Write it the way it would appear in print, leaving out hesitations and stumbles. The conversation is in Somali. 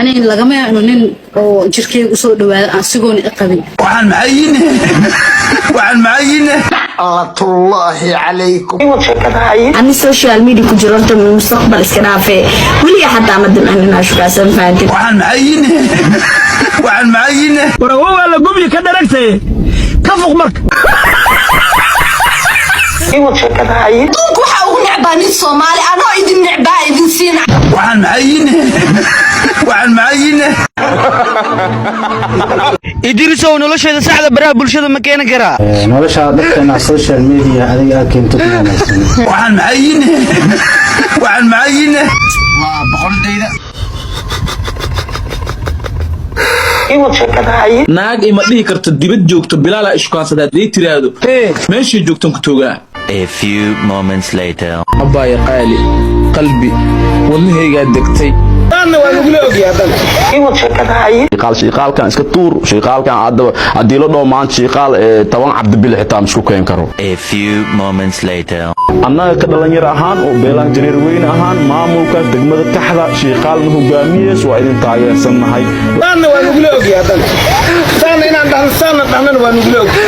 أنا لقمة إنه نين أو جركي وصول دواء أسيقون أقبل وعن معينه وعن معينه الله عليكم أنا سوشيال ميديا كجررت من المستقبل إسكنافة ولي حتى مدن أنا نشوف أسمع فانتي وعن معينه وعن معينه وروى على قبل كده ركته كفق مرك دونك waxa ugu nacbaanin Soomaali anoo idin nacbaa idin siina وعن معينه وعن معينه idiriso nolosheeda saxda baraha bulshada ma keenan karaa nolosha dadka social media adiga keento وعن معينه وعن معينه بقول دينا naag ima dhihi karto dibad joogto bilaala ishkaasadaad ay tiraado meeshii joogtan ku togaa. A few moments later. abbaaya qaali qalbi wadnahayga degtay ana waa ugu leeyahay shayqaalkan iska tuur shayqaalkan hadii la dhoomaan shayqaal 10 cabdibil xitaa isku keen karo. A few moments later. annaga ka dhalinyaro ahaan oo beelaan jareer weyn ahaan maamulka degmada taxda shayqaalna hogaamiyees waa idin taageersanahay ana waa ugu leeyahay inaan dhahnaan waa ugu leeyahay